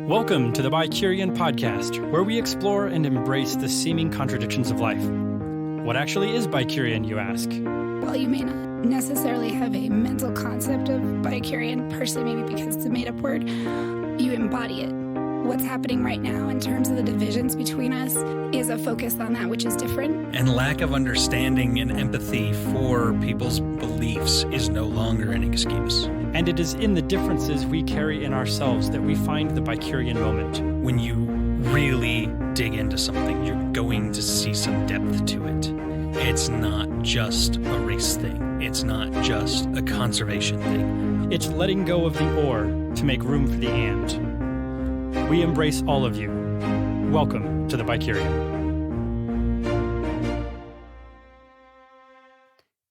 Welcome to the Bicurian podcast, where we explore and embrace the seeming contradictions of life. What actually is Bicurian, you ask? Well, you may not necessarily have a mental concept of Bicurian, partially maybe because it's a made-up word. You embody it. What's happening right now in terms of the divisions between us is a focus on that which is different. And lack of understanding and empathy for people's beliefs is no longer an excuse. And it is in the differences we carry in ourselves that we find the Bicurian moment. When you really dig into something, you're going to see some depth to it. It's not just a race thing. It's not just a conservation thing. It's letting go of the or to make room for the and. We embrace all of you. Welcome to the Bicurian.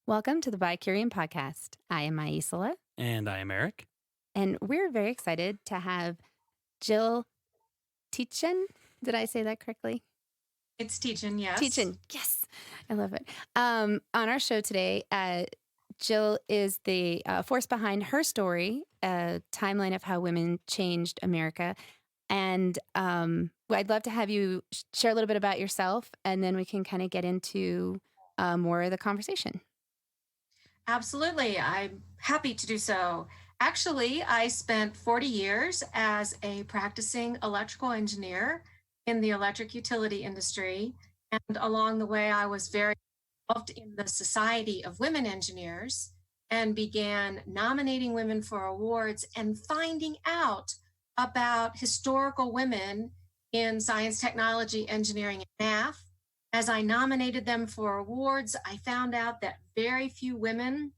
Welcome to the Bicurian podcast. I am Aicila. And I am Erik. And we're very excited to have Jill Tietjen. Did I say that correctly? It's Tietjen, yes. Tietjen, yes. I love it. On our show today, Jill is the force behind her story, a timeline of how women changed America. And I'd love to have you share a little bit about yourself, and then we can kind of get into more of the conversation. Absolutely. I'm happy to do so. Actually, I spent 40 years as a practicing electrical engineer in the electric utility industry. And along the way, I was very involved in the Society of Women Engineers and began nominating women for awards and finding out about historical women in science, technology, engineering, and math. As I nominated them for awards, I found out that very few women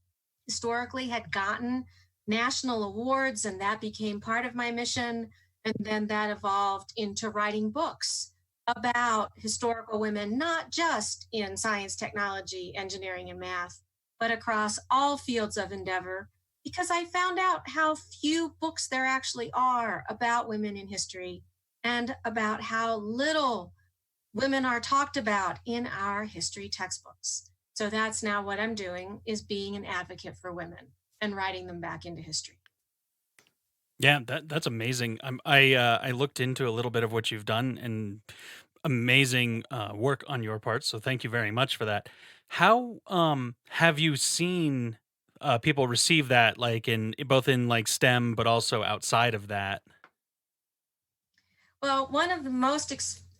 historically had gotten national awards, and that became part of my mission. And then that evolved into writing books about historical women, not just in science, technology, engineering, and math, but across all fields of endeavor, because I found out how few books there actually are about women in history and about how little women are talked about in our history textbooks. So that's now what I'm doing, is being an advocate for women and writing them back into history. Yeah, that's amazing. I looked into a little bit of what you've done, and amazing work on your part. So thank you very much for that. How have you seen people receive that, like in both in like STEM, but also outside of that? Well, one of the most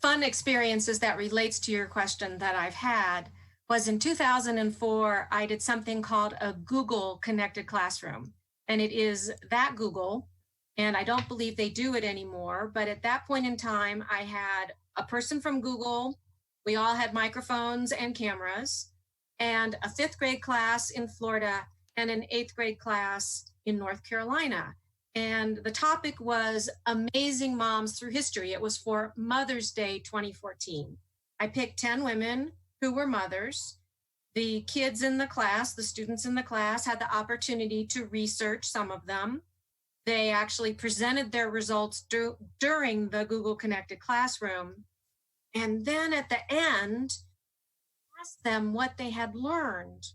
fun experiences that relates to your question that I've had was in 2004, I did something called a Google Connected Classroom. And it is that Google, and I don't believe they do it anymore. But at that point in time, I had a person from Google. We all had microphones and cameras, and a 5th grade class in Florida and an 8th grade class in North Carolina. And the topic was Amazing Moms Through History. It was for Mother's Day 2014. I picked 10 women who were mothers. The kids in the class, the students in the class, had the opportunity to research some of them. They actually presented their results during the Google Connected Classroom. And then at the end, asked them what they had learned.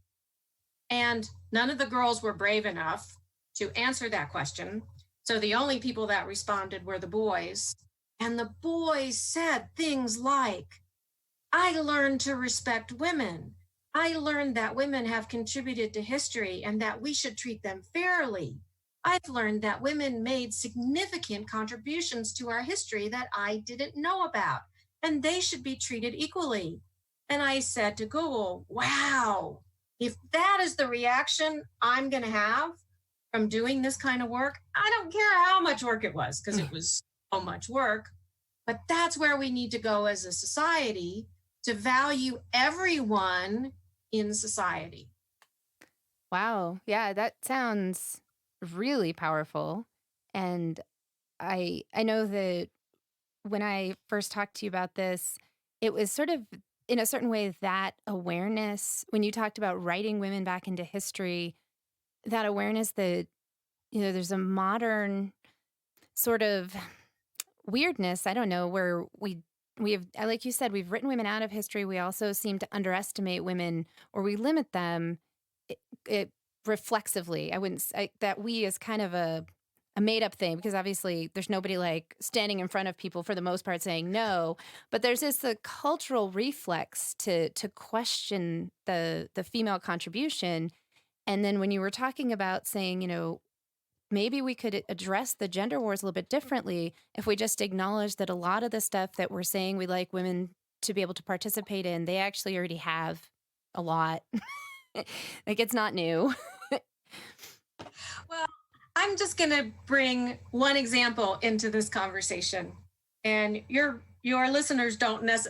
And none of the girls were brave enough to answer that question. So the only people that responded were the boys. And the boys said things like, I learned to respect women. I learned that women have contributed to history and that we should treat them fairly. I've learned that women made significant contributions to our history that I didn't know about, and they should be treated equally. And I said to Google, wow, if that is the reaction I'm going to have from doing this kind of work, I don't care how much work it was, because it was so much work. But that's where we need to go as a society, to value everyone in society. Wow. Yeah, that sounds really powerful. And I know that when I first talked to you about this, it was sort of in a certain way that awareness, when you talked about writing women back into history, that awareness that, you know, there's a modern sort of weirdness, I don't know, where we have, like you said, we've written women out of history. We also seem to underestimate women, or we limit them it reflexively. I wouldn't say that we as kind of a a made up thing, because obviously there's nobody like standing in front of people for the most part saying no, but there's this the cultural reflex to question the female contribution. And then when you were talking about saying, maybe we could address the gender wars a little bit differently if we just acknowledge that a lot of the stuff that we're saying we like women to be able to participate in, they actually already have a lot. Like, it's not new. Well, I'm just going to bring one example into this conversation. And your listeners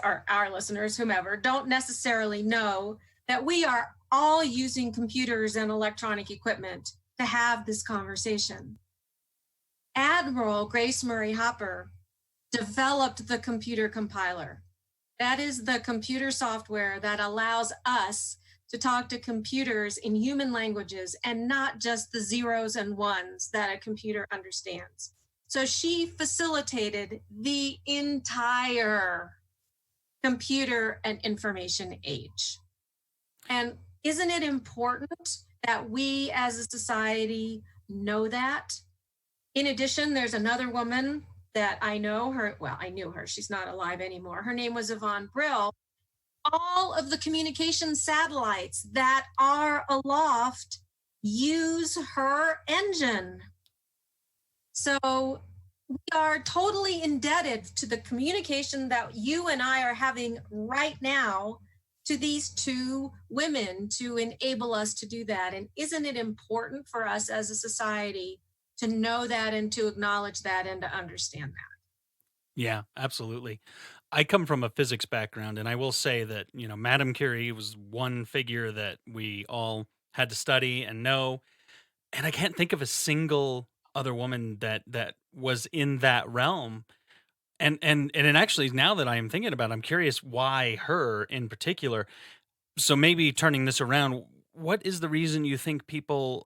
or our listeners, whomever, don't necessarily know that we are all using computers and electronic equipment to have this conversation. Admiral Grace Murray Hopper developed the computer compiler. That is the computer software that allows us to talk to computers in human languages and not just the zeros and ones that a computer understands. So she facilitated the entire computer and information age. And isn't it important that we as a society know that? In addition, there's another woman that I know her. Well, I knew her. She's not alive anymore. Her name was Yvonne Brill. All of the communication satellites that are aloft use her engine. So we are totally indebted to the communication that you and I are having right now to these two women to enable us to do that. And isn't it important for us as a society to know that and to acknowledge that and to understand that? Yeah, absolutely. I come from a physics background, and I will say that, Madame Curie was one figure that we all had to study and know. And I can't think of a single other woman that was in that realm. And it actually, now that I am thinking about it, I'm curious why her in particular. So maybe turning this around, what is the reason you think people,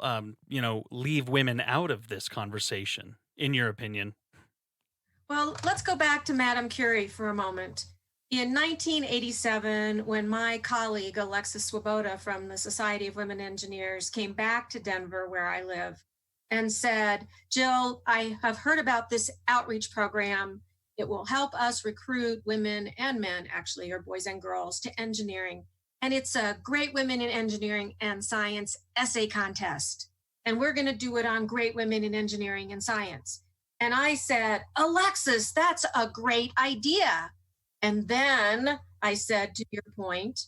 leave women out of this conversation, in your opinion? Well, let's go back to Madame Curie for a moment. In 1987, when my colleague Alexis Swoboda from the Society of Women Engineers came back to Denver, where I live, and said, Jill, I have heard about this outreach program. It will help us recruit women and men, actually, or boys and girls, to engineering. And it's a Great Women in Engineering and Science essay contest. And we're going to do it on Great Women in Engineering and Science. And I said, Alexis, that's a great idea. And then I said, to your point,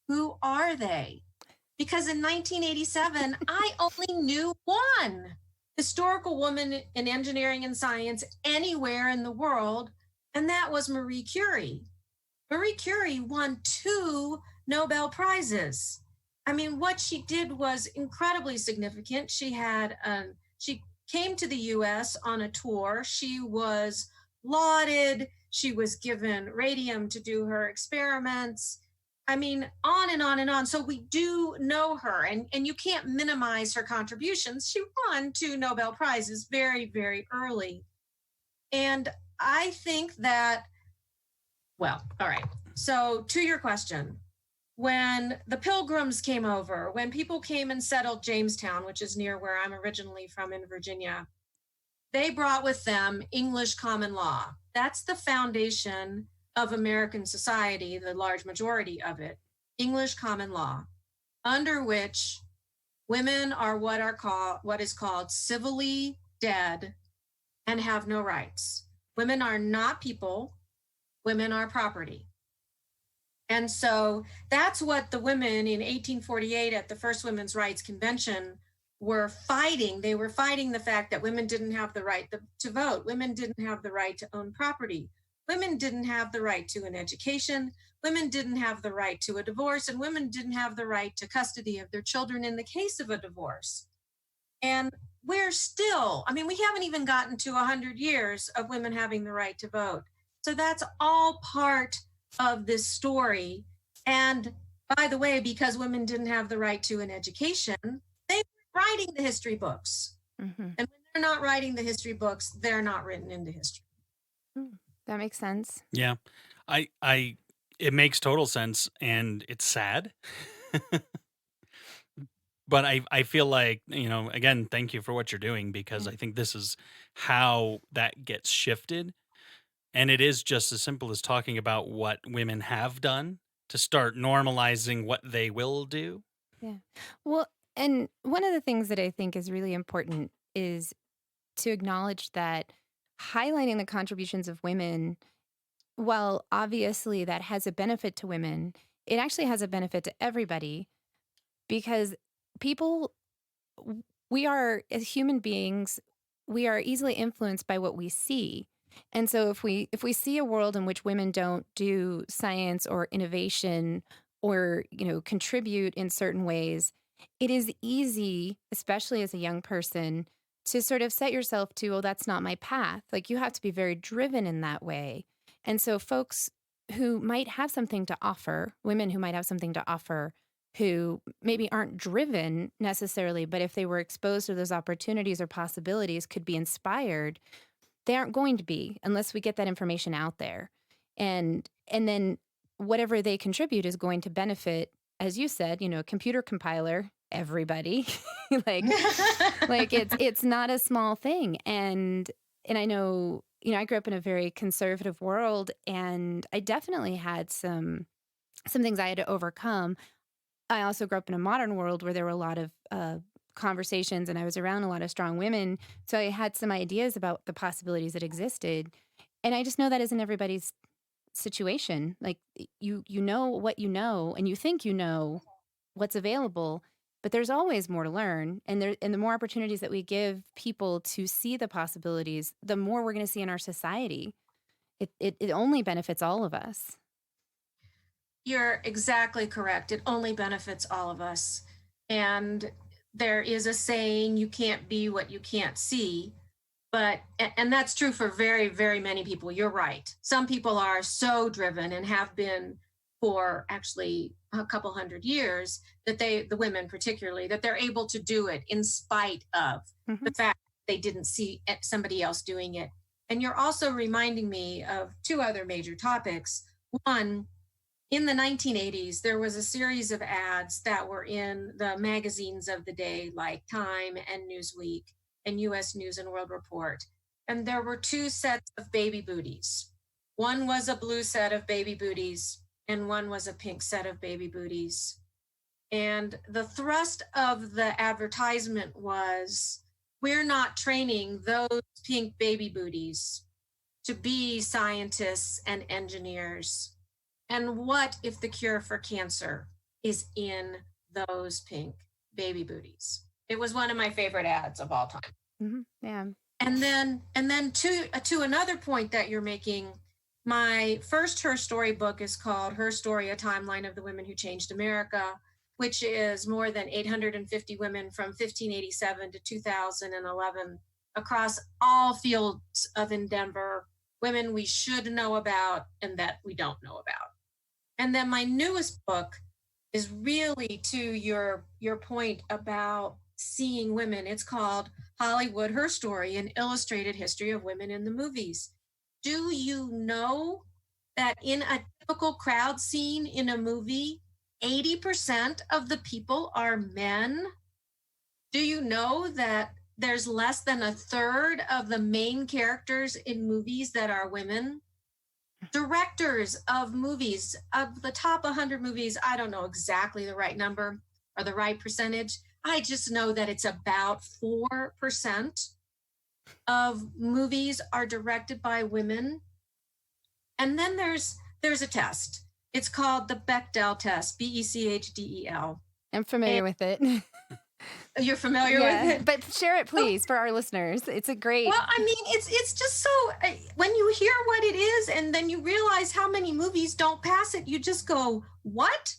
who are they? Because in 1987, I only knew one historical woman in engineering and science anywhere in the world, and that was Marie Curie. Marie Curie won 2 Nobel Prizes. I mean, what she did was incredibly significant. She came to the US on a tour. She was lauded. She was given radium to do her experiments. I mean, on and on and on. So we do know her, and you can't minimize her contributions. She won 2 Nobel Prizes very, very early. And I think that, well, all right. So to your question, when the Pilgrims came over, when people came and settled Jamestown, which is near where I'm originally from in Virginia, they brought with them English common law. That's the foundation of American society, the large majority of it, English common law, under which women are what is called civilly dead and have no rights. Women are not people, women are property. And so that's what the women in 1848 at the First Women's Rights Convention were fighting. They were fighting the fact that women didn't have the right to vote. Women didn't have the right to own property. Women didn't have the right to an education. Women didn't have the right to a divorce, and women didn't have the right to custody of their children in the case of a divorce. And we're still, I mean, we haven't even gotten to 100 years of women having the right to vote. So that's all part of this story. And by the way, because women didn't have the right to an education, they were writing the history books. Mm-hmm. And when they're not writing the history books, they're not written into history. That makes sense. Yeah. It makes total sense, and it's sad. But I feel like, again, thank you for what you're doing, because Yeah. I think this is how that gets shifted. And it is just as simple as talking about what women have done to start normalizing what they will do. Yeah. Well, and one of the things that I think is really important is to acknowledge that highlighting the contributions of women, while obviously that has a benefit to women, it actually has a benefit to everybody, because people, we are, as human beings, we are easily influenced by what we see. And so if we see a world in which women don't do science or innovation or, contribute in certain ways, it is easy, especially as a young person, to sort of set yourself to, oh, that's not my path. Like, you have to be very driven in that way. And so folks who might have something to offer, women who might have something to offer, who maybe aren't driven necessarily, but if they were exposed to those opportunities or possibilities, could be inspired. They aren't going to be unless we get that information out there. And then whatever they contribute is going to benefit, as you said, computer compiler, everybody. like like it's not a small thing. And I know, I grew up in a very conservative world, and I definitely had some things I had to overcome. I also grew up in a modern world where there were a lot of conversations, and I was around a lot of strong women. So I had some ideas about the possibilities that existed. And I just know that isn't everybody's situation. Like, you know what you know, and you think you know what's available, but there's always more to learn. And the more opportunities that we give people to see the possibilities, the more we're going to see in our society. It only benefits all of us. You're exactly correct. It only benefits all of us. And there is a saying, you can't be what you can't see. And that's true for very, very many people. You're right. Some people are so driven, and have been for actually a couple hundred years, that the women particularly, that they're able to do it in spite of the fact they didn't see somebody else doing it. And you're also reminding me of two other major topics. One, in the 1980s, there was a series of ads that were in the magazines of the day, like Time and Newsweek and US News and World Report. And there were two sets of baby booties. One was a blue set of baby booties, and one was a pink set of baby booties. And the thrust of the advertisement was, we're not training those pink baby booties to be scientists and engineers. And what if the cure for cancer is in those pink baby booties? It was one of my favorite ads of all time. Mm-hmm. Yeah. And then to another point that you're making, my first Her Story book is called Her Story, A Timeline of the Women Who Changed America, which is more than 850 women from 1587 to 2011 across all fields of endeavor, women we should know about and that we don't know about. And then my newest book is really to your point about seeing women. It's called Hollywood, Her Story, An Illustrated History of Women in the Movies. Do you know that in a typical crowd scene in a movie, 80% of the people are men? Do you know that there's less than a third of the main characters in movies that are women? Directors of movies, of the top 100 movies, I don't know exactly the right number or the right percentage. I just know that it's about 4% of movies are directed by women. And then there's a test. It's called the Bechdel test, Bechdel. I'm familiar with it. You're familiar with it? But share it, please, for our listeners. It's a great... Well, I mean, it's just so... When you hear what it is and then you realize how many movies don't pass it, you just go, what?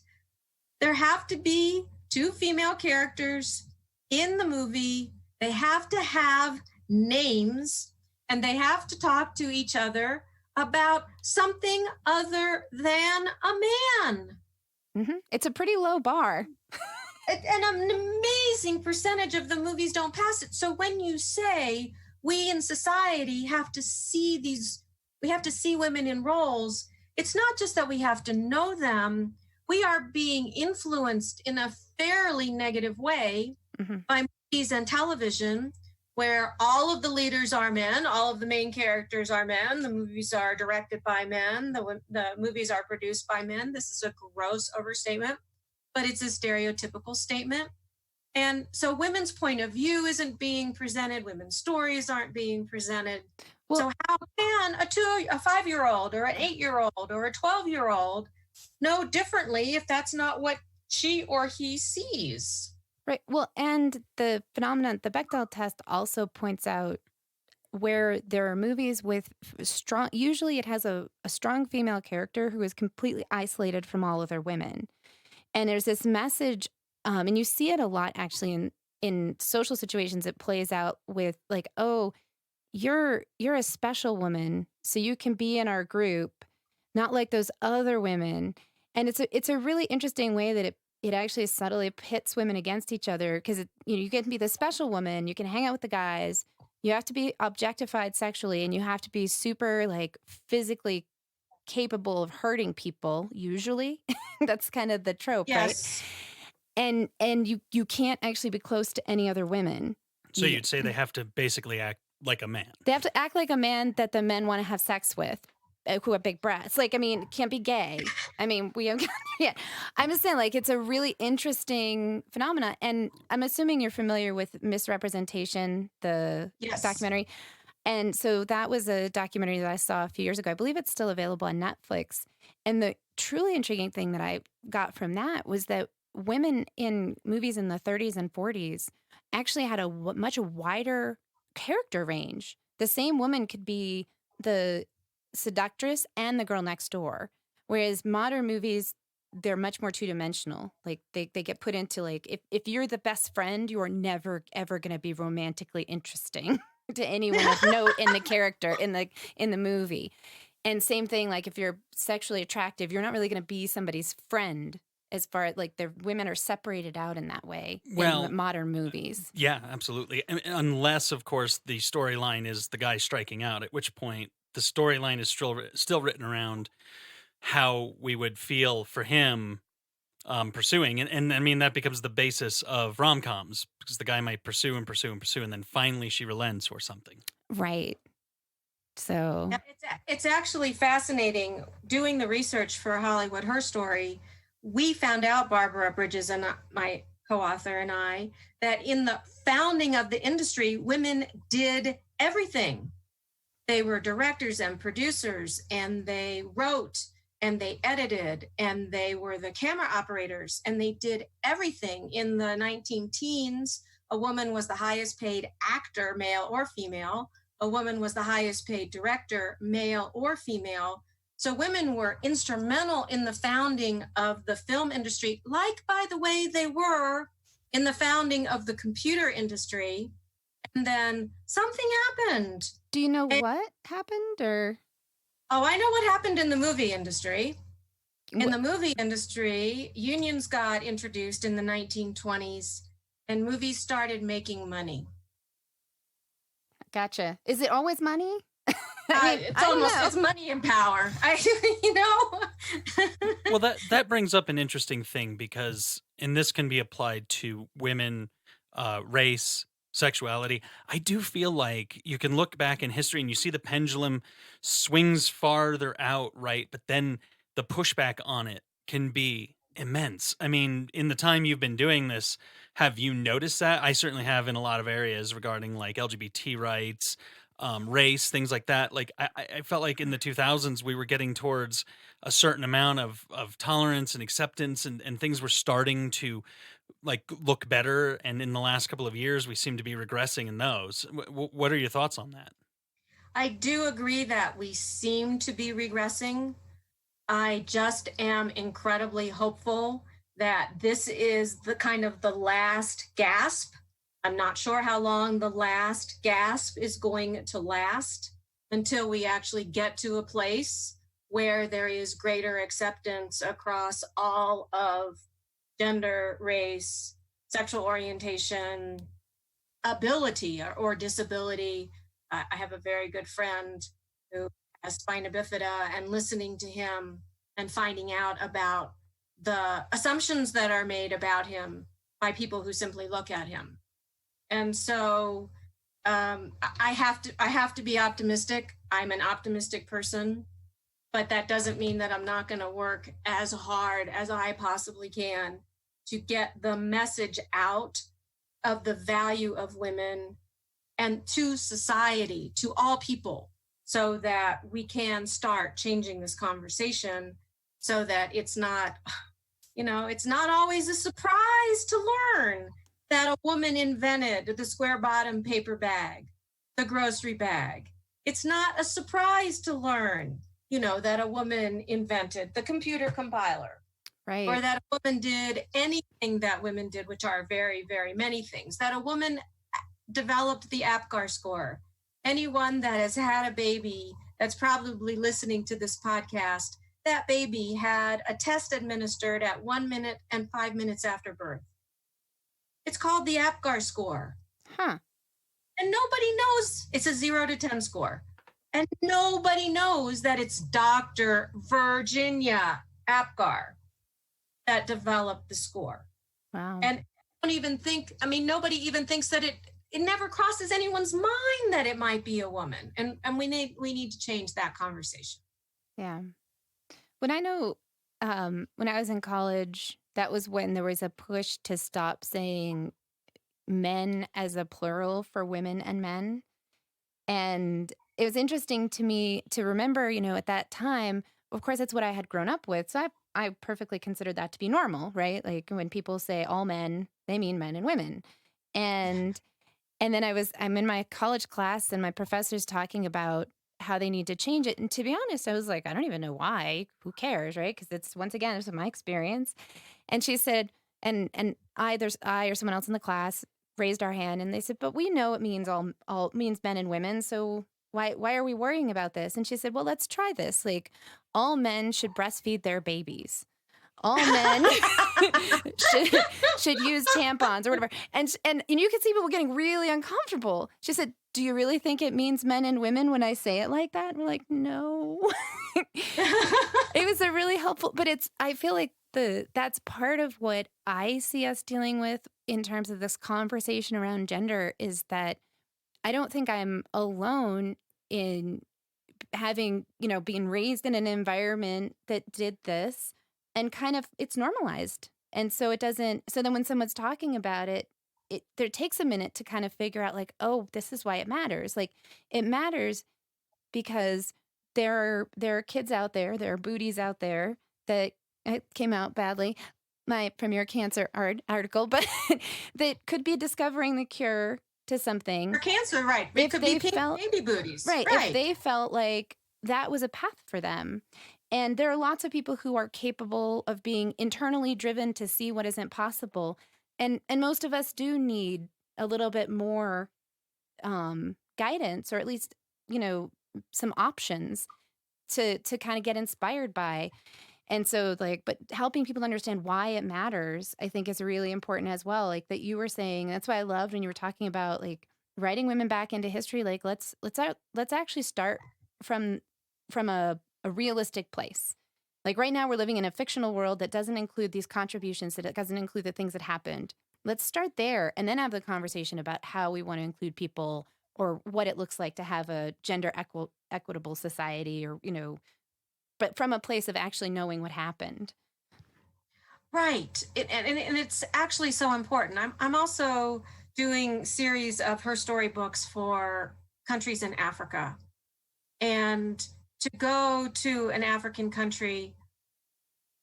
There have to be two female characters in the movie. They have to have names, and they have to talk to each other about something other than a man. Mm-hmm. It's a pretty low bar. And an amazing percentage of the movies don't pass it. So when you say we in society have to see we have to see women in roles, it's not just that we have to know them. We are being influenced in a fairly negative way Mm-hmm. by movies and television, where all of the leaders are men, all of the main characters are men, the movies are directed by men, the movies are produced by men. This is a gross overstatement, but it's a stereotypical statement. And so women's point of view isn't being presented, women's stories aren't being presented. Well, So how can a 5-year-old or an 8-year-old or a 12-year-old know differently if that's not what she or he sees? right. Well, and the phenomenon, the Bechdel test also points out where there are movies with strong, usually it has a strong female character who is completely isolated from all other women. And there's this message, and you see it a lot actually in social situations. It plays out with like, oh, you're a special woman, so you can be in our group, not like those other women. And it's a really interesting way that it actually subtly pits women against each other, because you can be the special woman, you can hang out with the guys, you have to be objectified sexually, and you have to be super like physically capable of hurting people usually. That's kind of the trope, Yes. right? And you can't actually be close to any other women. So you'd say they have to basically act like a man. They have to act like a man that the men want to have sex with, who have big breasts. Like, I mean, can't be gay. I mean, we have, yeah. I'm just saying, like, it's a really interesting phenomena. And I'm assuming you're familiar with Misrepresentation, the Yes. documentary. And so that was a documentary that I saw a few years ago. I believe it's still available on Netflix. And the truly intriguing thing that I got from that was that women in movies in the 30s and 40s actually had a much wider character range. The same woman could be the seductress and the girl next door. Whereas modern movies, they're much more two-dimensional. Like they get put into like, if you're the best friend, you are never ever going to be romantically interesting to anyone of note in the character in the movie. And same thing, like if you're sexually attractive, you're not really going to be somebody's friend, as far as like the women are separated out in that way in modern movies. Yeah, absolutely. Unless, of course, the storyline is the guy striking out, at which point the storyline is still written around how we would feel for him pursuing. And I mean, that becomes the basis of rom-coms, because the guy might pursue and pursue and pursue, and then finally she relents or something. Right. So it's actually fascinating doing the research for Hollywood Her Story. We found out, Barbara Bridges and my co-author and I, that in the founding of the industry, women did everything. They were directors and producers, and they wrote and they edited, and they were the camera operators, and they did everything. In the 19 teens, a woman was the highest paid actor, male or female. A woman was the highest paid director, male or female. So women were instrumental in the founding of the film industry, like, by the way, they were in the founding of the computer industry. And then something happened. do you know what happened, or? Oh, I know what happened in the movie industry. In the movie industry, unions got introduced in the 1920s, and movies started making money. Gotcha. Is it always money? It's money and power. Well, that brings up an interesting thing, because, and this can be applied to women, race, sexuality. I do feel like you can look back in history and you see the pendulum swings farther out, right? But then the pushback on it can be immense. I mean, in the time you've been doing this, have you noticed that? I certainly have, in a lot of areas regarding like LGBT rights, race, things like that. Like I felt like in the 2000s we were getting towards a certain amount of tolerance and acceptance, and things were starting to like look better. And in the last couple of years, we seem to be regressing in those. What are your thoughts on that? I do agree that we seem to be regressing. I just am incredibly hopeful that this is the kind of the last gasp. I'm not sure how long the last gasp is going to last until we actually get to a place where there is greater acceptance across all of gender, race, sexual orientation, ability or disability. I have a very good friend who has spina bifida, and listening to him and finding out about the assumptions that are made about him by people who simply look at him. And so I have to be optimistic. I'm an optimistic person, but that doesn't mean that I'm not going to work as hard as I possibly can to get the message out of the value of women and to society, to all people, so that we can start changing this conversation so that it's not, it's not always a surprise to learn that a woman invented the square bottom paper bag, the grocery bag. It's not a surprise to learn, that a woman invented the computer compiler. Right. Or that a woman did anything that women did, which are very, very many things. That a woman developed the APGAR score. Anyone that has had a baby that's probably listening to this podcast, that baby had a test administered at 1 minute and 5 minutes after birth. It's called the APGAR score. Huh. And nobody knows it's a 0 to 10 score. And nobody knows that it's Dr. Virginia APGAR that developed the score. Wow. And I don't even think, nobody even thinks that it never crosses anyone's mind that it might be a woman. And we need to change that conversation. Yeah. When I know, when I was in college, that was when there was a push to stop saying men as a plural for women and men. And it was interesting to me to remember, at that time, of course, that's what I had grown up with. So I perfectly considered that to be normal, right? Like when people say all men, they mean men and women. And then I'm in my college class and my professor's talking about how they need to change it. And to be honest, I was like, I don't even know why. Who cares, right? Because it's my experience. And she said, and I or someone else in the class raised our hand and they said, but we know it means all means men and women. So why are we worrying about this? And she said, well, let's try this. Like all men should breastfeed their babies. All men should use tampons or whatever. And you can see people getting really uncomfortable. She said, do you really think it means men and women when I say it like that? And we're like, no. It was a really helpful, but I feel like that's part of what I see us dealing with in terms of this conversation around gender is that I don't think I'm alone in having, being raised in an environment that did this and kind of it's normalized. And so so then when someone's talking about it, there takes a minute to kind of figure out like, oh, this is why it matters. Like it matters because there are kids out there, there are booties out there that it came out badly, from your cancer article, but that could be discovering the cure to something. For cancer, right. It could be baby booties. Right. If they felt like that was a path for them. And there are lots of people who are capable of being internally driven to see what isn't possible. And most of us do need a little bit more guidance or at least, some options to kind of get inspired by. And so but helping people understand why it matters, I think is really important as well. Like that you were saying, that's why I loved when you were talking about like writing women back into history. Like let's actually start from a realistic place. Like right now we're living in a fictional world that doesn't include these contributions, that it doesn't include the things that happened. Let's start there and then have the conversation about how we want to include people or what it looks like to have a gender equitable society or, but from a place of actually knowing what happened. Right. And it's actually so important. I'm also doing series of her story books for countries in Africa. And to go to an African country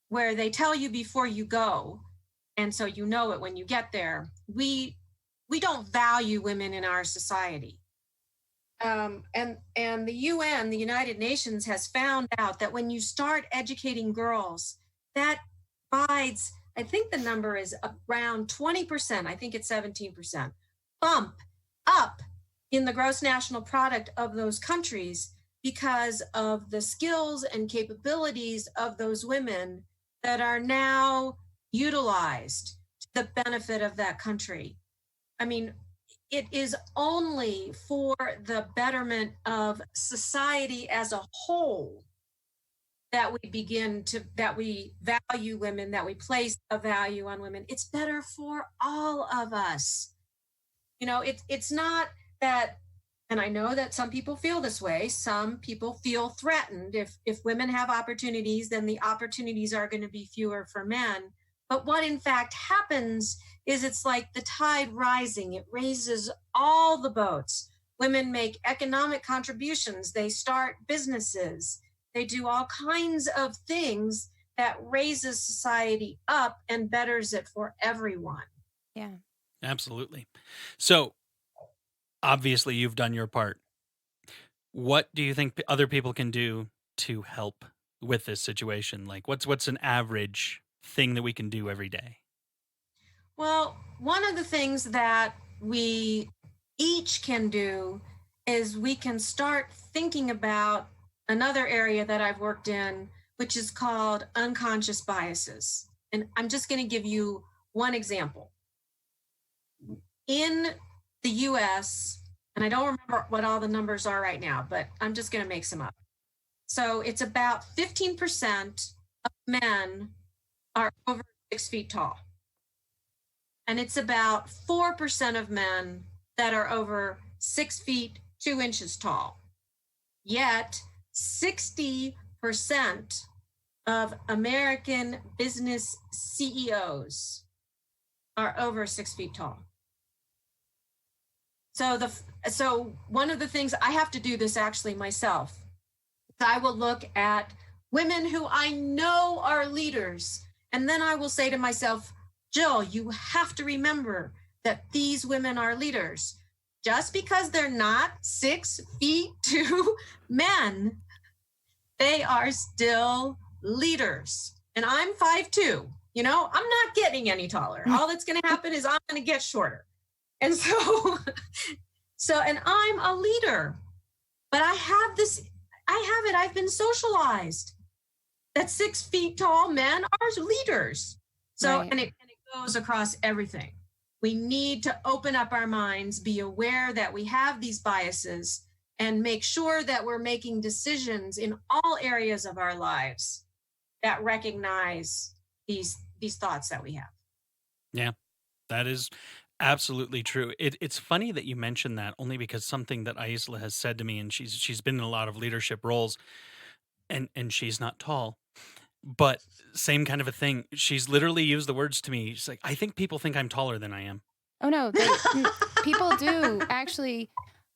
where they tell you before you go, and so you know it when you get there, we don't value women in our society. And the UN, the United Nations, has found out that when you start educating girls, that provides, I think the number is around 20%, I think it's 17%, bump up in the gross national product of those countries because of the skills and capabilities of those women that are now utilized to the benefit of that country. I mean, it is only for the betterment of society as a whole that we value women, that we place a value on women. It's better for all of us. It's not that, and I know that some people feel this way. Some people feel threatened. If women have opportunities, then the opportunities are going to be fewer for men. But what in fact happens is it's like the tide rising. It raises all the boats. Women make economic contributions. They start businesses. They do all kinds of things that raises society up and betters it for everyone. Yeah. Absolutely. So obviously you've done your part. What do you think other people can do to help with this situation? Like what's an average thing that we can do every day? Well, one of the things that we each can do is we can start thinking about another area that I've worked in, which is called unconscious biases. And I'm just going to give you one example. In the US, and I don't remember what all the numbers are right now, but I'm just going to make some up. So it's about 15% of men are over 6 feet tall. And it's about 4% of men that are over 6 feet 2 inches tall. Yet 60% of American business CEOs are over 6 feet tall. So one of the things, I have to do this actually myself. I will look at women who I know are leaders, and then I will say to myself, Jill, you have to remember that these women are leaders. Just because they're not 6 feet 2 men, they are still leaders. And I'm 5'2". I'm not getting any taller. All that's going to happen is I'm going to get shorter. And and I'm a leader, but I have it. I've been socialized that 6 feet tall men are leaders. So, Right. and it goes across everything. We need to open up our minds, be aware that we have these biases, and make sure that we're making decisions in all areas of our lives that recognize these thoughts that we have. Yeah, that is absolutely true. It's funny that you mentioned that only because something that Aicila has said to me, and she's been in a lot of leadership roles, and she's not tall, but same kind of a thing. She's literally used the words to me. She's like, I think people think I'm taller than I am. Oh no, people do actually.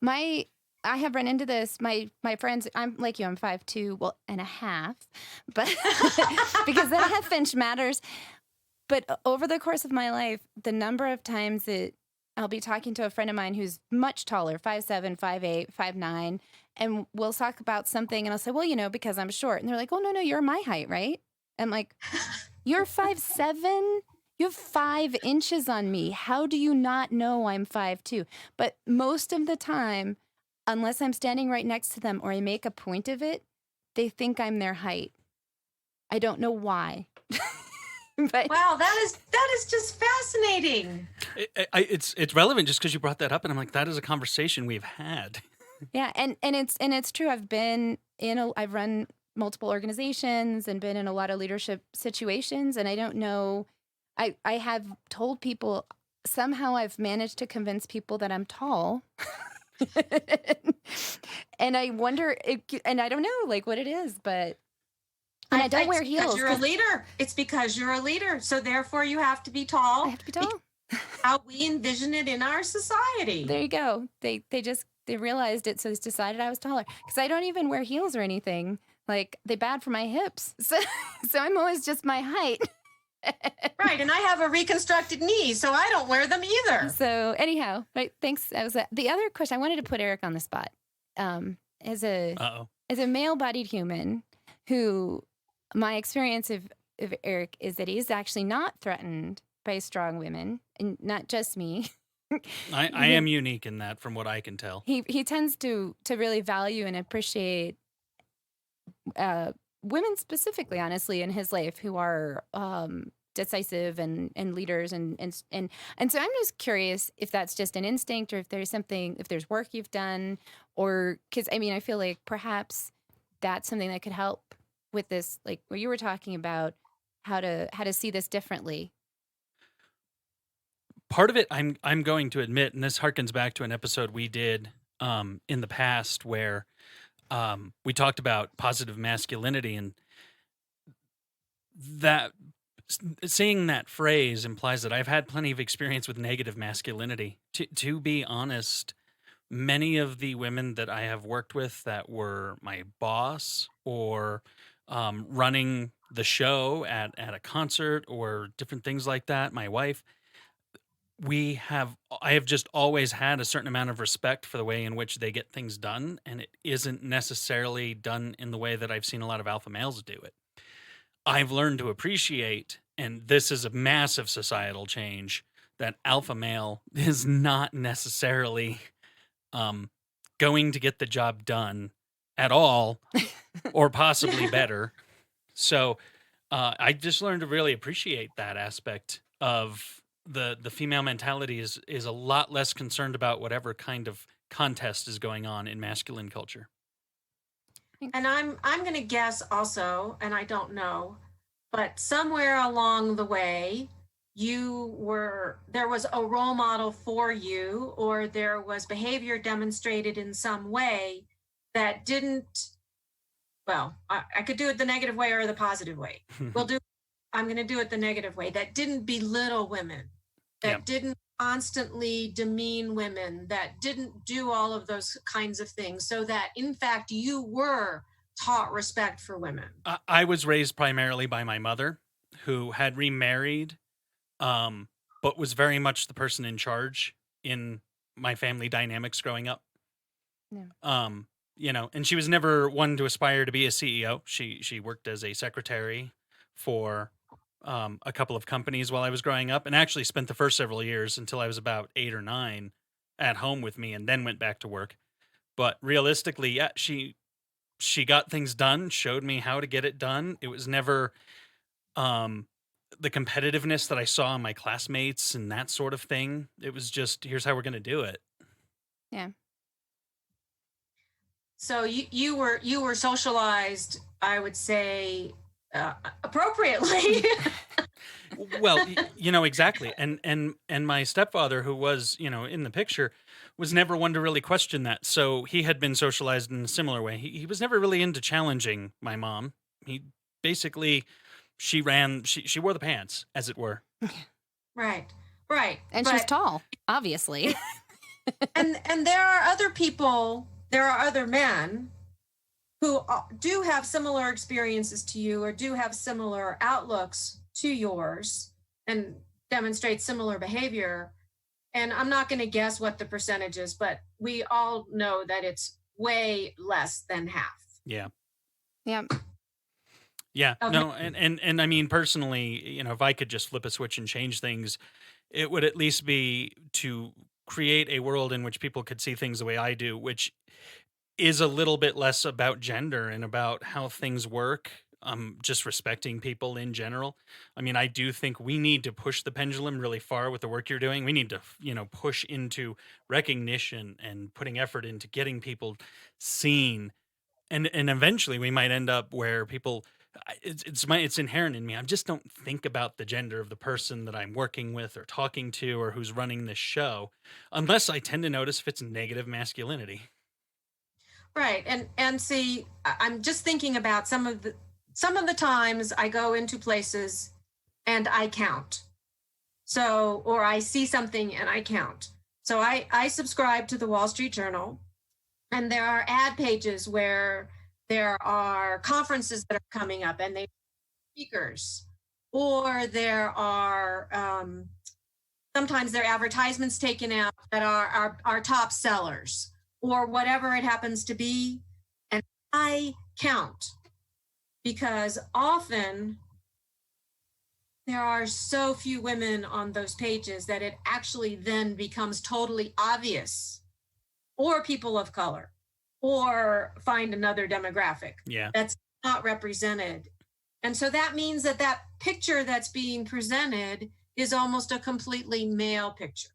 I have run into this. My friends, I'm like you. I'm 5'2", well, and a half, but because that half inch matters. But over the course of my life, the number of times that I'll be talking to a friend of mine who's much taller, 5'7", 5'8", 5'9", and we'll talk about something, and I'll say, well, because I'm short. And they're like, oh, no, you're my height, right? I'm like, you're 5'7"? You have 5 inches on me. How do you not know I'm 5'2"? But most of the time, unless I'm standing right next to them or I make a point of it, they think I'm their height. I don't know why. But Wow, that is just fascinating. It's relevant just because you brought that up, and I'm like, that is a conversation we've had. yeah, and it's true. I've run multiple organizations and been in a lot of leadership situations, and I don't know. I have told people, somehow I've managed to convince people that I'm tall. And I wonder, and I don't know what it is, but and I don't wear heels. Because you're a leader. It's because you're a leader. So therefore you have to be tall. I have to be tall. How we envision it in our society. There you go. They realized it, so they decided I was taller. Because I don't even wear heels or anything. They bad for my hips. So I'm always just my height. Right, and I have a reconstructed knee, so I don't wear them either. So anyhow, right, thanks. That was the other question. I wanted to put Erik on the spot. As a male-bodied human, who my experience of Erik is that he's actually not threatened by strong women, and not just me. I am unique in that, from what I can tell. He tends to really value and appreciate women specifically, honestly, in his life, who are decisive and leaders, and so I'm just curious if that's just an instinct, or if there's work you've done, or because I feel like perhaps that's something that could help with this, like where you were talking about how to see this differently? Part of it, I'm going to admit, and this harkens back to an episode we did in the past where we talked about positive masculinity, and that saying that phrase implies that I've had plenty of experience with negative masculinity. To be honest, many of the women that I have worked with that were my boss or running the show at a concert or different things like that, my wife, I have just always had a certain amount of respect for the way in which they get things done, and it isn't necessarily done in the way that I've seen a lot of alpha males do it. I've learned to appreciate, and this is a massive societal change, that alpha male is not necessarily um, going to get the job done at all, or possibly better. So I just learned to really appreciate that aspect of the female mentality is a lot less concerned about whatever kind of contest is going on in masculine culture. And I'm going to guess also, and I don't know, but somewhere along the way, there was a role model for you, or there was behavior demonstrated in some way that didn't, well, I could do it the negative way or the positive way. I'm going to do it the negative way, that didn't belittle women, that didn't constantly demean women, that didn't do all of those kinds of things, so that in fact you were taught respect for women. I was raised primarily by my mother, who had remarried, but was very much the person in charge in my family dynamics growing up. Yeah. And she was never one to aspire to be a CEO. She worked as a secretary for a couple of companies while I was growing up, and actually spent the first several years until I was about 8 or 9 at home with me, and then went back to work. But realistically, yeah, she got things done, showed me how to get it done. It was never the competitiveness that I saw in my classmates and that sort of thing. It was just, here's how we're going to do it. Yeah. So you were socialized, I would say, appropriately. Well, exactly. And my stepfather, who was, in the picture, was never one to really question that. So he had been socialized in a similar way. He was never really into challenging my mom. He basically, she wore the pants, as it were. Right. And she's tall, obviously. and there are other people, there are other men who do have similar experiences to you, or do have similar outlooks to yours, and demonstrate similar behavior. And I'm not going to guess what the percentage is, but we all know that it's way less than half. Yeah. Yeah. Yeah. No, and I mean, personally, if I could just flip a switch and change things, it would at least be to create a world in which people could see things the way I do, which is a little bit less about gender and about how things work. Just respecting people in general. I mean, I do think we need to push the pendulum really far with the work you're doing. We need to, push into recognition and putting effort into getting people seen. And eventually we might end up where people, it's inherent in me. I just don't think about the gender of the person that I'm working with or talking to or who's running this show, unless I tend to notice if it's negative masculinity. Right. And see, I'm just thinking about some of the times I go into places and I count. So, or I see something and I count. So I subscribe to the Wall Street Journal, and there are ad pages where there are conferences that are coming up and they speakers, or there are sometimes there are advertisements taken out that are our top sellers, or whatever it happens to be. And I count, because often there are so few women on those pages that it actually then becomes totally obvious, or people of color, or find another demographic that's not represented. And so that means that picture that's being presented is almost a completely male picture.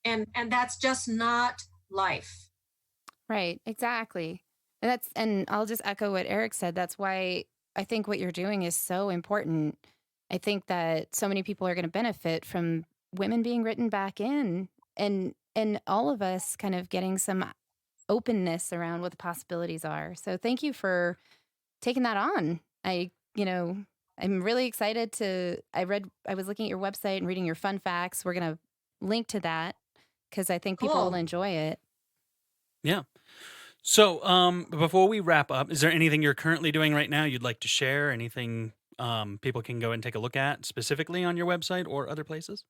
And that's just not life. Right, exactly. And I'll just echo what Erik said. That's why I think what you're doing is so important. I think that so many people are going to benefit from women being written back in, and all of us kind of getting some openness around what the possibilities are. So thank you for taking that on. I'm really excited I was looking at your website and reading your fun facts. We're going to link to that because I think people will Cool. enjoy it. Yeah. So, before we wrap up, is there anything you're currently doing right now you'd like to share? Anything people can go and take a look at specifically on your website or other places?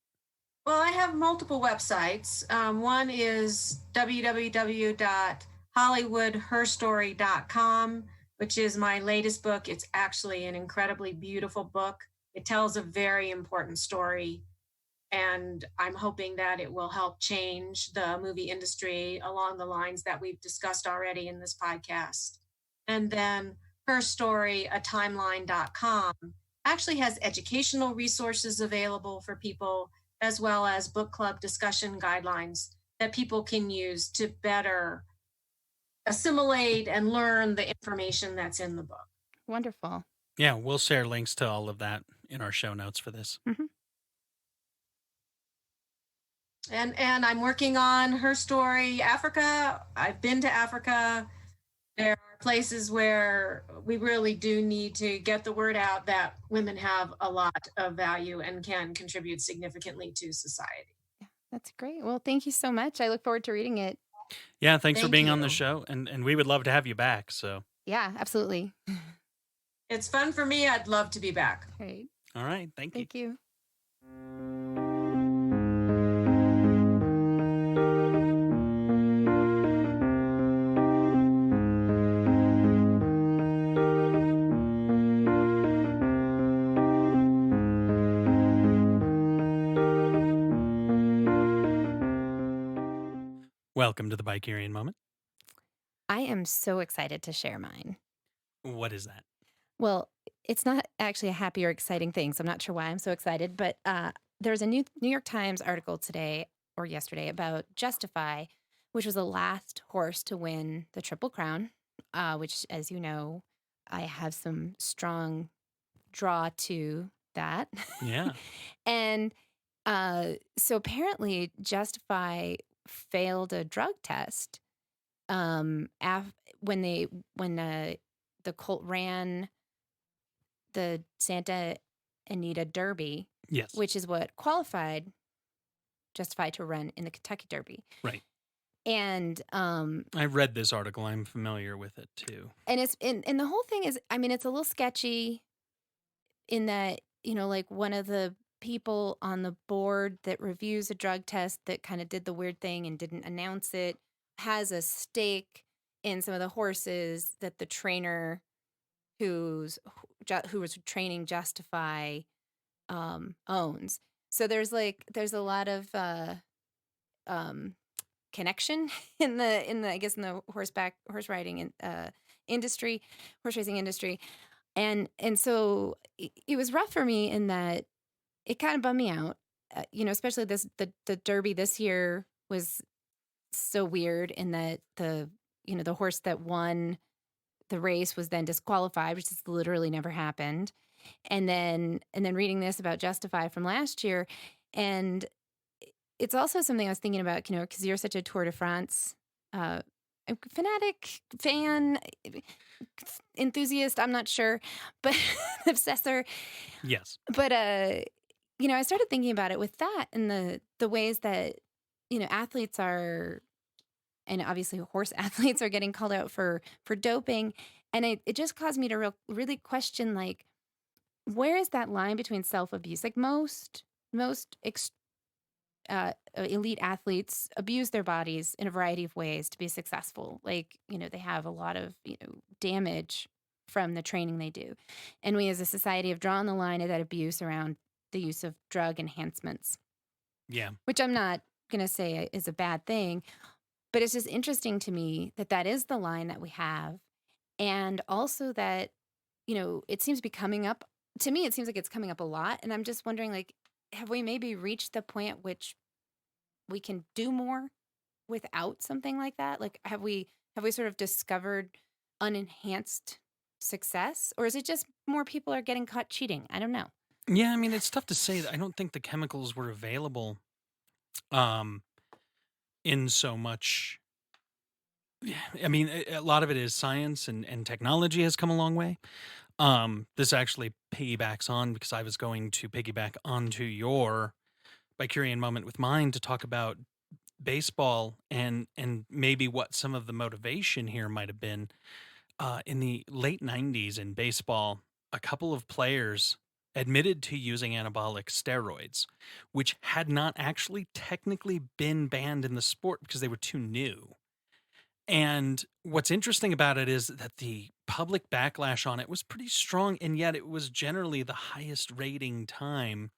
Well, I have multiple websites. One is www.hollywoodherstory.com, which is my latest book. It's actually an incredibly beautiful book. It tells a very important story, and I'm hoping that it will help change the movie industry along the lines that we've discussed already in this podcast. And then her story, a timeline.com, actually has educational resources available for people, as well as book club discussion guidelines that people can use to better assimilate and learn the information that's in the book. Wonderful. Yeah, we'll share links to all of that in our show notes for this. Mm-hmm. And I'm working on her story, Africa. I've been to Africa. There are places where we really do need to get the word out that women have a lot of value and can contribute significantly to society. Yeah, that's great. Well, thank you so much. I look forward to reading it. Yeah, thanks for Thank being on the you. show, and we would love to have you back. So, Yeah, absolutely. It's fun for me. I'd love to be back. Great. all right, thank you. Thank you. Welcome to the Bikerian Moment. I am so excited to share mine. What is that? Well, it's not actually a happy or exciting thing, so I'm not sure why I'm so excited, but there's a New York Times article today or yesterday about Justify, which was the last horse to win the Triple Crown, which, as you know, I have some strong draw to that. Yeah. And so apparently Justify failed a drug test when the colt ran the Santa Anita Derby, Yes. which is what qualified Justify to run in the Kentucky Derby. Right. And I read this article. I'm familiar with it too. and the whole thing is, I mean, it's a little sketchy in that, like one of the people on the board that reviews a drug test that kind of did the weird thing and didn't announce it has a stake in some of the horses that the trainer who was training Justify owns. So there's a lot of connection in the I guess in the horse riding industry, horse racing industry. And so it was rough for me in that it kind of bummed me out. Especially the Derby this year was so weird in that the horse that won the race was then disqualified, which has literally never happened. And then reading this about Justify from last year, and it's also something I was thinking about, because you're such a Tour de France fanatic, fan, enthusiast, I'm not sure, but obsessor. Yes. But I started thinking about it with that and the ways that athletes are, and obviously horse athletes are getting called out for doping, and it just caused me to really question, like, where is that line between self-abuse? Like most elite athletes abuse their bodies in a variety of ways to be successful. Like, they have a lot of, damage from the training they do. And we as a society have drawn the line of that abuse around the use of drug enhancements. Yeah. Which I'm not going to say is a bad thing, but it's just interesting to me that is the line that we have. And also that, it seems to be coming up. To me, it seems like it's coming up a lot. And I'm just wondering, like, have we maybe reached the point at which we can do more without something like that? Like, have we sort of discovered unenhanced success, or is it just more people are getting caught cheating? I don't know. Yeah, I mean, it's tough to say. I don't think the chemicals were available um, in so much. Yeah, I mean, a lot of it is science and technology has come a long way. This actually piggybacks on because I was going to piggyback onto your Bicurian moment with mine to talk about baseball and maybe what some of the motivation here might have been. In the late 90s in baseball, a couple of players admitted to using anabolic steroids, which had not actually technically been banned in the sport because they were too new. And what's interesting about it is that the public backlash on it was pretty strong, and yet it was generally the highest rating time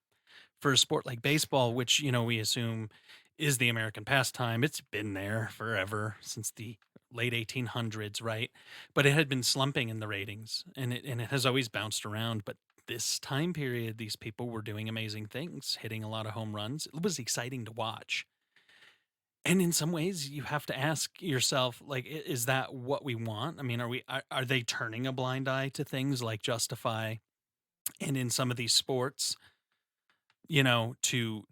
for a sport like baseball, which, we assume is the American pastime. It's been there forever since the late 1800s, right? But it had been slumping in the ratings and it has always bounced around. But this time period, these people were doing amazing things, hitting a lot of home runs. It was exciting to watch. And in some ways, you have to ask yourself, like, is that what we want? I mean, are they turning a blind eye to things like Justify and in some of these sports, to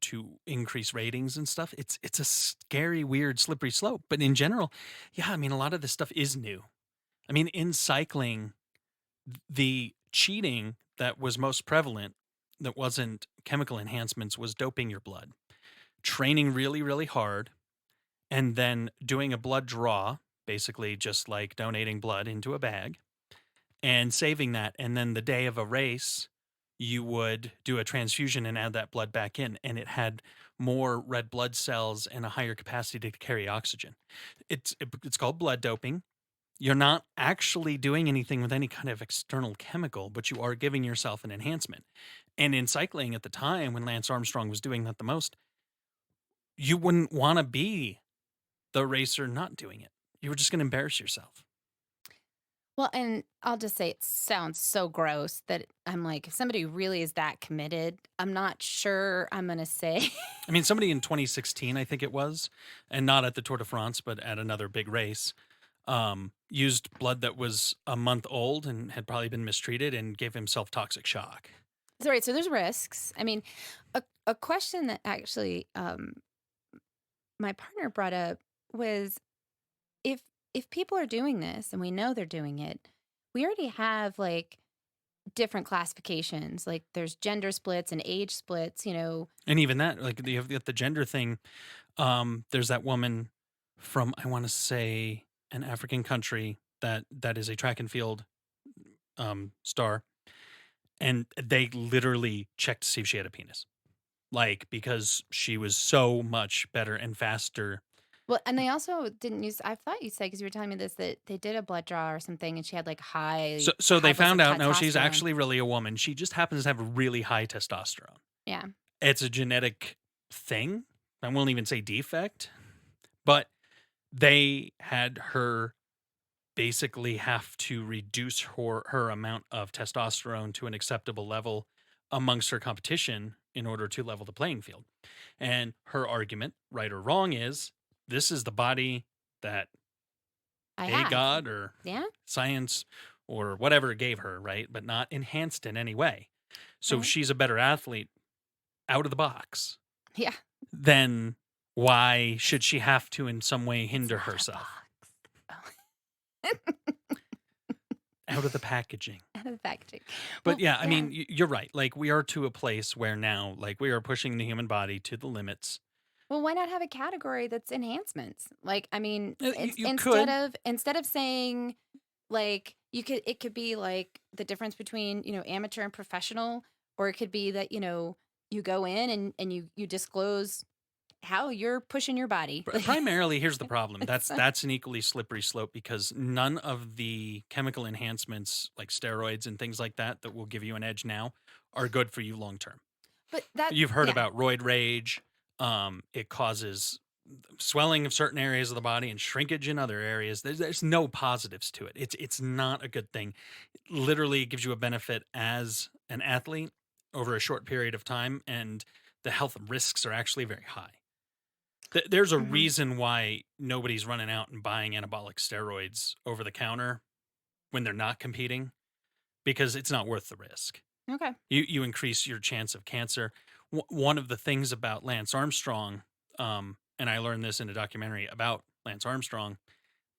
increase ratings and stuff? It's a scary, weird, slippery slope. But in general, yeah, I mean, a lot of this stuff is new. I mean, in cycling, the cheating that was most prevalent that wasn't chemical enhancements was doping your blood, training really, really hard, and then doing a blood draw, basically just like donating blood into a bag and saving that. And then the day of a race, you would do a transfusion and add that blood back in, and it had more red blood cells and a higher capacity to carry oxygen. It's called blood doping. You're not actually doing anything with any kind of external chemical, but you are giving yourself an enhancement. And in cycling at the time, when Lance Armstrong was doing that the most, you wouldn't want to be the racer not doing it. You were just going to embarrass yourself. Well, and I'll just say it sounds so gross that I'm like, if somebody really is that committed, I'm not sure I'm going to say. I mean, somebody in 2016, I think it was, and not at the Tour de France, but at another big race, used blood that was a month old and had probably been mistreated and gave himself toxic shock. So, right. So there's risks. I mean, a question that actually my partner brought up was if people are doing this and we know they're doing it, we already have like different classifications. Like there's gender splits and age splits, And even that, like you have got the gender thing. There's that woman from, I want to say, an African country that is a track and field star, and they literally checked to see if she had a penis, like because she was so much better and faster. Well, and they also didn't use, I thought you said, because you were telling me this, that they did a blood draw or something and she had like high. So they high found levels out, of no, she's testosterone. actually really a woman. She just happens to have a really high testosterone. Yeah. It's a genetic thing. I won't even say defect, but they had her basically have to reduce her amount of testosterone to an acceptable level amongst her competition in order to level the playing field. And her argument, right or wrong, is this is the body that I a have. god or Yeah. science or whatever it gave her, right? But not enhanced in any way. So Right. she's a better athlete out of the box. Yeah. Then why should she have to in some way hinder It's not a herself? box. Out of the packaging. Out of the packaging. But Well, yeah, I mean, you're right. Like we are to a place where now, like we are pushing the human body to the limits. Well, why not have a category that's enhancements? Like, I mean, You instead could. of saying like it could be like the difference between, amateur and professional, or it could be that, you go in and you disclose how you're pushing your body. Primarily, here's the problem. That's an equally slippery slope because none of the chemical enhancements like steroids and things like that will give you an edge now are good for you long term. But that You've heard yeah. about roid rage. It causes swelling of certain areas of the body and shrinkage in other areas. There's no positives to it. It's not a good thing. It literally gives you a benefit as an athlete over a short period of time, and the health risks are actually very high. There's a reason why nobody's running out and buying anabolic steroids over the counter when they're not competing. because it's not worth the risk. Okay. You increase your chance of cancer. One of the things about Lance Armstrong, and I learned this in a documentary about Lance Armstrong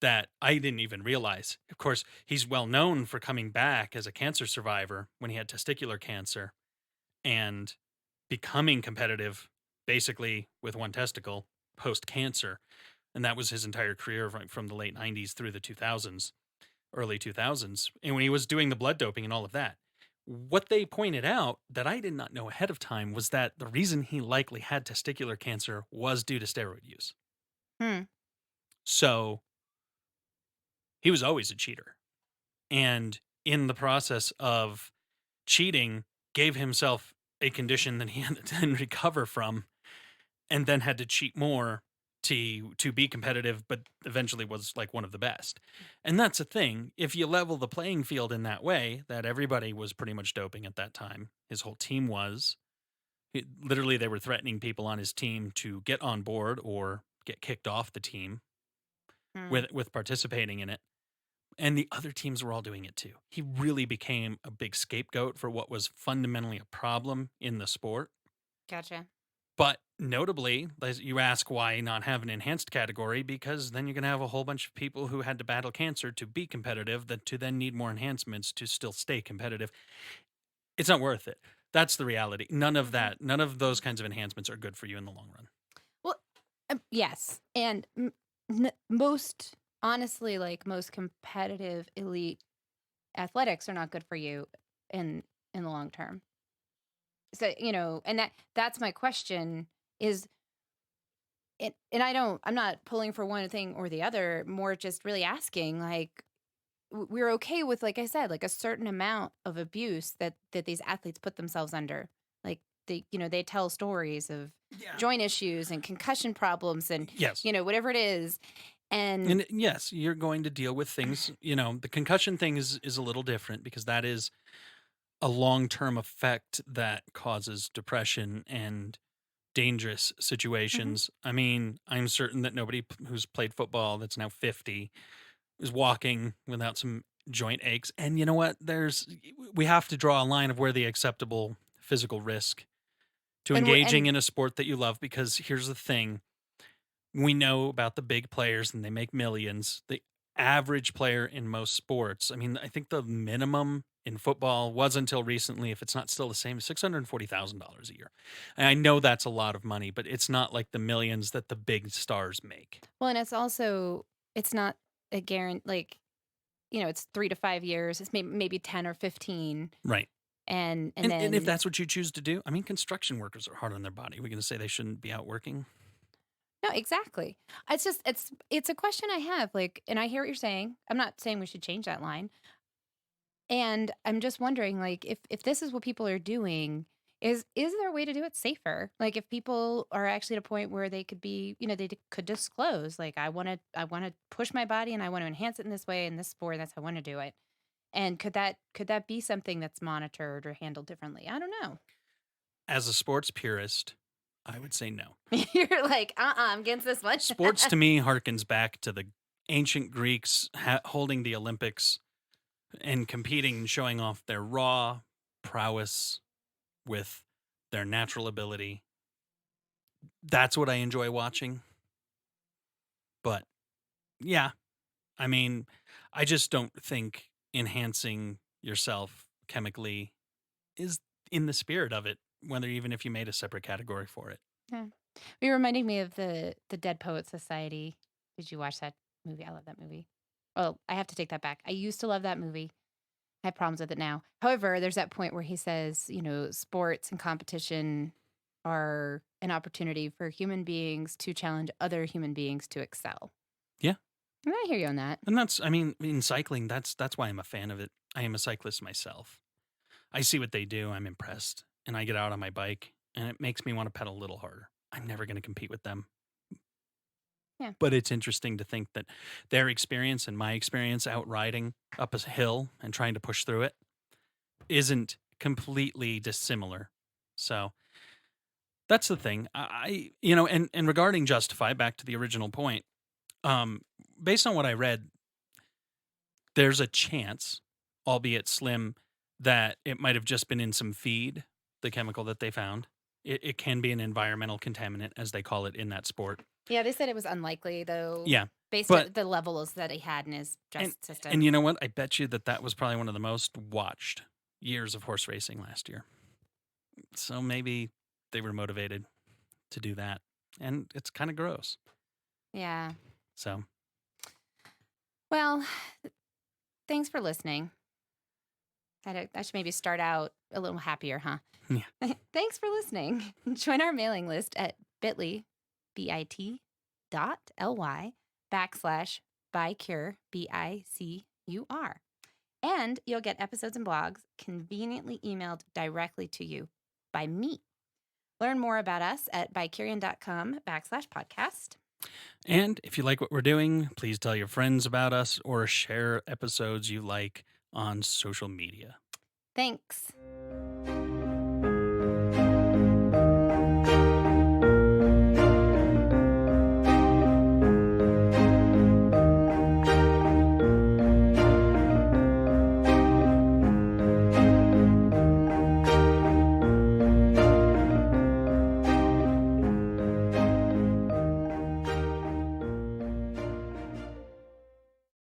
that I didn't even realize. Of course, he's well known for coming back as a cancer survivor when he had testicular cancer and becoming competitive basically with one testicle post cancer. And that was his entire career from the late 90s through the 2000s, early 2000s. And when he was doing the blood doping and all of that, what they pointed out that I did not know ahead of time was that the reason he likely had testicular cancer was due to steroid use. Hmm. So he was always a cheater. And in the process of cheating, gave himself a condition that he had to then recover from, and then had to cheat more to be competitive, but eventually was like one of the best. And that's a thing. If you level the playing field in that way, that everybody was pretty much doping at that time, his whole team was. Literally, they were threatening people on his team to get on board or get kicked off the team Hmm. with participating in it. And the other teams were all doing it too. He really became a big scapegoat for what was fundamentally a problem in the sport. Gotcha. But notably, as you ask why not have an enhanced category, because then you're going to have a whole bunch of people who had to battle cancer to be competitive, that to then need more enhancements to still stay competitive. It's not worth it. That's the reality. None of that, none of those kinds of enhancements are good for you in the long run. Well, yes, and most honestly, like most competitive elite athletics are not good for you in the long term. So and that's my question is, and I'm not pulling for one thing or the other. More just really asking, like, we're okay with, like I said, like a certain amount of abuse that these athletes put themselves under. Like they tell stories of Yeah. joint issues and concussion problems and Yes. whatever it is. And yes, you're going to deal with things, the concussion thing is a little different because that is a long-term effect that causes depression and dangerous situations. I mean, I'm certain that nobody who's played football that's now 50 is walking without some joint aches. And you know what? We have to draw a line of where the acceptable physical risk to And we're engaging and in a sport that you love, because here's the thing. We know about the big players and they make millions. The average player in most sports, I mean, I think the minimum in football was until recently, if it's not still the same, $640,000 a year. And I know that's a lot of money, but it's not like the millions that the big stars make. well, and it's not a guarantee. Like it's 3 to 5 years. It's maybe 10 or 15, Right. and And then if that's what you choose to do, I mean, construction workers are hard on their body. We're going to say they shouldn't be out working. no, exactly. It's just it's a question I have. Like, and I hear what you're saying. I'm not saying we should change that line. And I'm just wondering, like, if this is what people are doing, is there a way to do it safer? Like, if people are actually at a point where they could be, could disclose, like, I want to push my body and I want to enhance it in this way in this sport. That's how I want to do it. And could that be something that's monitored or handled differently? I don't know. As a sports purist, I would say no. You're like, I'm against this one. Sports to me harkens back to the ancient Greeks holding the Olympics and competing and showing off their raw prowess with their natural ability. That's what I enjoy watching. But yeah, I mean, I just don't think enhancing yourself chemically is in the spirit of it, whether even if you made a separate category for it. Yeah. You're reminding me of the Dead Poet Society. Did you watch that movie? I love that movie. Well, I have to take that back. I used to love that movie. I have problems with it now. However, there's that point where he says, sports and competition are an opportunity for human beings to challenge other human beings to excel. Yeah. And I hear you on that. And that's, I mean, in cycling, that's why I'm a fan of it. I am a cyclist myself. I see what they do. I'm impressed. And I get out on my bike and it makes me want to pedal a little harder. I'm never going to compete with them. Yeah. But it's interesting to think that their experience and my experience out riding up a hill and trying to push through it isn't completely dissimilar. So that's the thing. And regarding Justify, back to the original point, based on what I read, there's a chance, albeit slim, that it might have just been in some feed, the chemical that they found. It can be an environmental contaminant, as they call it in that sport. Yeah, they said it was unlikely, though, Yeah. based But on the levels that he had in his and just system. and you know what? I bet you that was probably one of the most watched years of horse racing last year. So maybe they were motivated to do that. And it's kind of gross. Yeah. So, Well, thanks for listening. I should maybe start out a little happier, huh? Yeah. Thanks for listening. Join our mailing list at bit.ly, bit.ly/bicure, BICUR. And you'll get episodes and blogs conveniently emailed directly to you by me. Learn more about us at bicurian.com/podcast. And if you like what we're doing, please tell your friends about us or share episodes you like on social media. Thanks.